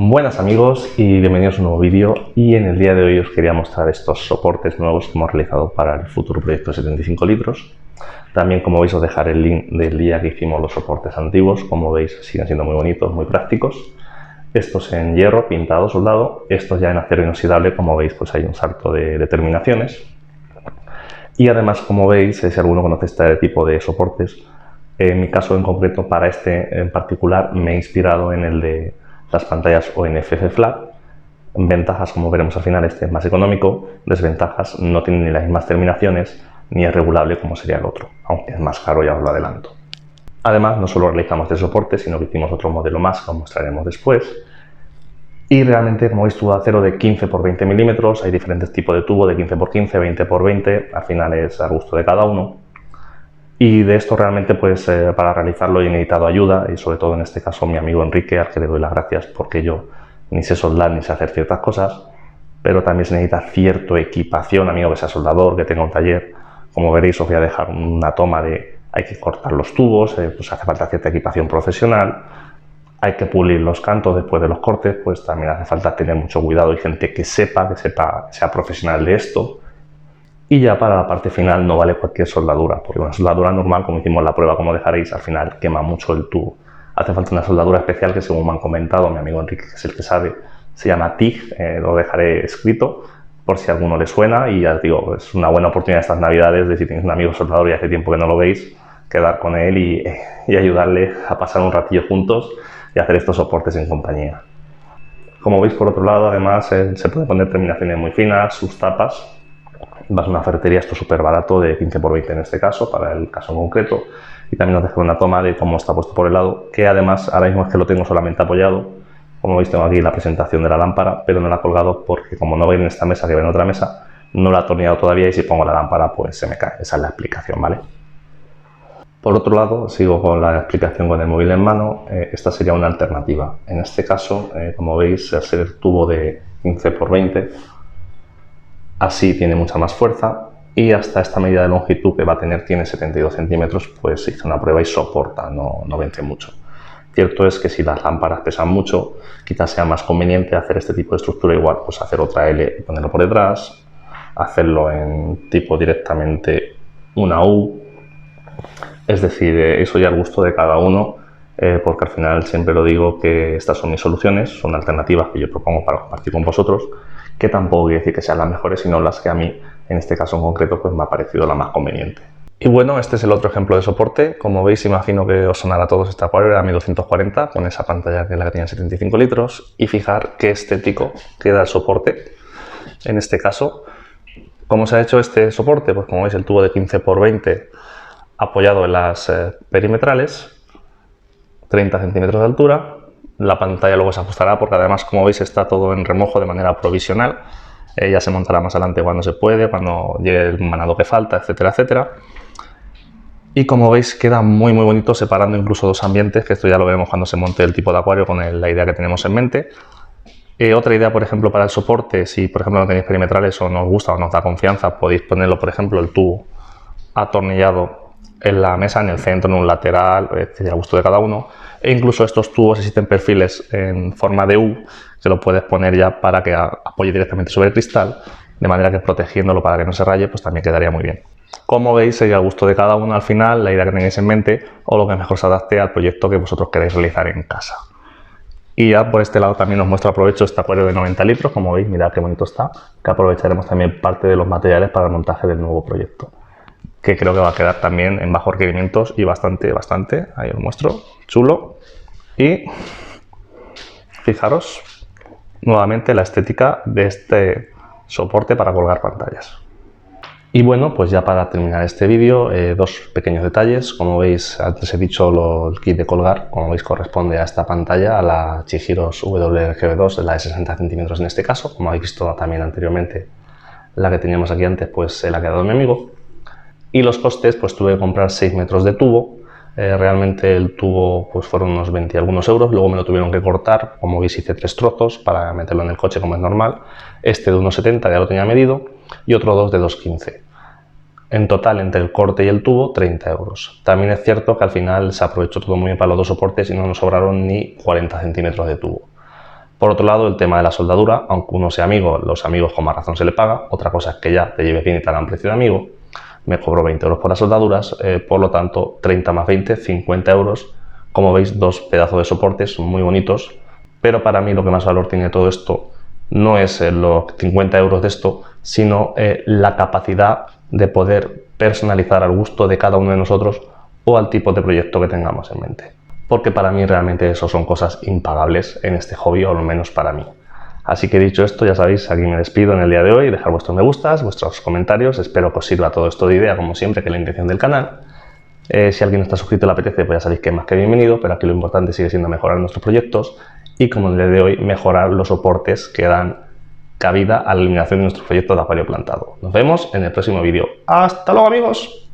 Buenas amigos y bienvenidos a un nuevo vídeo, y en el día de hoy os quería mostrar estos soportes nuevos que hemos realizado para el futuro proyecto de 75 litros. También, como veis, os dejaré el link del día que hicimos los soportes antiguos. Como veis, siguen siendo muy bonitos, muy prácticos. Estos en hierro, pintado, soldado. Estos ya en acero inoxidable. Como veis, pues hay un salto de terminaciones. Y además, como veis, si alguno conoce este tipo de soportes, en mi caso en concreto, para este en particular, me he inspirado en el de las pantallas ONFF Flat. Ventajas, como veremos al final, este es más económico. Desventajas, no tiene ni las mismas terminaciones ni es regulable como sería el otro, aunque es más caro, ya os lo adelanto. Además, no solo realizamos este soporte, sino que hicimos otro modelo más que os mostraremos después. Y realmente, como veis, tubo de acero de 15 x 20 milímetros. Hay diferentes tipos de tubo de 15 x 15, 20 x 20. Al final es a gusto de cada uno. Y de esto realmente, pues para realizarlo he necesitado ayuda, y sobre todo en este caso mi amigo Enrique, al que le doy las gracias, porque yo ni sé soldar ni sé hacer ciertas cosas, pero también se necesita cierta equipación, amigo que sea soldador, que tenga un taller. Como veréis, os voy a dejar una toma de hay que cortar los tubos, pues hace falta cierta equipación profesional, hay que pulir los cantos después de los cortes, pues también hace falta tener mucho cuidado y gente que sepa, sea profesional de esto. Y ya para la parte final no vale cualquier soldadura, porque una soldadura normal, como hicimos la prueba, como dejaréis, al final quema mucho el tubo. Hace falta una soldadura especial que, según me han comentado mi amigo Enrique, que es el que sabe, se llama TIG, lo dejaré escrito por si a alguno le suena. Y ya os digo, es una buena oportunidad estas navidades de, si tenéis un amigo soldador y hace tiempo que no lo veis, quedar con él y ayudarle a pasar un ratillo juntos y hacer estos soportes en compañía. Como veis, por otro lado, además se pueden poner terminaciones muy finas, sus tapas. Vas a una ferretería, esto es súper barato, de 15 x 20 en este caso, para el caso en concreto. Y también os dejo una toma de cómo está puesto por el lado, que además ahora mismo es que lo tengo solamente apoyado. Como veis, tengo aquí la presentación de la lámpara, pero no la he colgado porque, como no va a ir en esta mesa, que va en otra mesa, no la he atornillado todavía, y si pongo la lámpara pues se me cae. Esa es la explicación, ¿vale? Por otro lado, sigo con la explicación con el móvil en mano. Esta sería una alternativa. En este caso, como veis, al ser el tubo de 15 x 20, así tiene mucha más fuerza, y hasta esta medida de longitud que va a tener, tiene 72 centímetros, pues hice una prueba y soporta, no vence mucho. Cierto es que si las lámparas pesan mucho, quizás sea más conveniente hacer este tipo de estructura igual, pues hacer otra L y ponerlo por detrás, hacerlo en tipo directamente una U. Es decir, eso ya al gusto de cada uno, porque al final siempre lo digo que estas son mis soluciones, son alternativas que yo propongo para compartir con vosotros, que tampoco quiere decir que sean las mejores, sino las que a mí, en este caso en concreto, pues me ha parecido la más conveniente. Y bueno, este es el otro ejemplo de soporte. Como veis, imagino que os sonará a todos este acuario, era mi 240, con esa pantalla que es la que tiene 75 litros, y fijar qué estético queda el soporte. En este caso, ¿cómo se ha hecho este soporte? Pues como veis, el tubo de 15 x 20 apoyado en las perimetrales, 30 centímetros de altura. La pantalla luego se ajustará, porque además, como veis, está todo en remojo de manera provisional. Ya se montará más adelante cuando se puede, cuando llegue el manado que falta, etcétera, etcétera. Y como veis, queda muy bonito, separando incluso dos ambientes, que esto ya lo veremos cuando se monte el tipo de acuario con la idea que tenemos en mente. Otra idea, por ejemplo, para el soporte, si por ejemplo no tenéis perimetrales o no os gusta o no os da confianza, podéis ponerlo, por ejemplo, el tubo atornillado en la mesa, en el centro, en un lateral, a gusto de cada uno. E incluso estos tubos existen perfiles en forma de U, que lo puedes poner ya para que apoye directamente sobre el cristal, de manera que, protegiéndolo para que no se raye, pues también quedaría muy bien. Como veis, sería al gusto de cada uno al final, la idea que tengáis en mente o lo que mejor se adapte al proyecto que vosotros queráis realizar en casa. Y ya por este lado también os muestro, aprovecho este acuario de 90 litros, como veis, mirad qué bonito está, que aprovecharemos también parte de los materiales para el montaje del nuevo proyecto, que creo que va a quedar también en bajos requerimientos y bastante, ahí os muestro, chulo. Y fijaros nuevamente la estética de este soporte para colgar pantallas. Y bueno, pues ya para terminar este vídeo, dos pequeños detalles. Como veis, antes he dicho el kit de colgar, como veis, corresponde a esta pantalla, a la Chihiros WRGB2, la de 60 centímetros en este caso. Como habéis visto también anteriormente, la que teníamos aquí antes, pues se la ha quedado mi amigo. Y los costes, pues tuve que comprar 6 metros de tubo. Realmente el tubo pues fueron unos 20 y algunos euros. Luego me lo tuvieron que cortar, como veis hice 3 trozos para meterlo en el coche como es normal. Este de 1,70 ya lo tenía medido, y otro 2 de 2,15. En total, entre el corte y el tubo, 30 euros. También es cierto que al final se aprovechó todo muy bien para los dos soportes y no nos sobraron ni 40 centímetros de tubo. Por otro lado, el tema de la soldadura, aunque uno sea amigo, los amigos con más razón se le paga. Otra cosa es que ya te lleves bien y te hagan precio de amigo. Me cobró 20 euros por las soldaduras, por lo tanto 30 más 20, 50 euros. Como veis, dos pedazos de soportes muy bonitos, pero para mí lo que más valor tiene todo esto no es los 50 euros de esto, sino la capacidad de poder personalizar al gusto de cada uno de nosotros o al tipo de proyecto que tengamos en mente. Porque para mí realmente eso son cosas impagables en este hobby, o al menos para mí. Así que dicho esto, ya sabéis, aquí me despido en el día de hoy. Dejar vuestros me gustas, vuestros comentarios. Espero que os sirva todo esto de idea, como siempre, que es la intención del canal. Si alguien no está suscrito y le apetece, pues ya sabéis que es más que bienvenido, pero aquí lo importante sigue siendo mejorar nuestros proyectos y, como en el día de hoy, mejorar los soportes que dan cabida a la eliminación de nuestros proyectos de acuario plantado. Nos vemos en el próximo vídeo. ¡Hasta luego, amigos!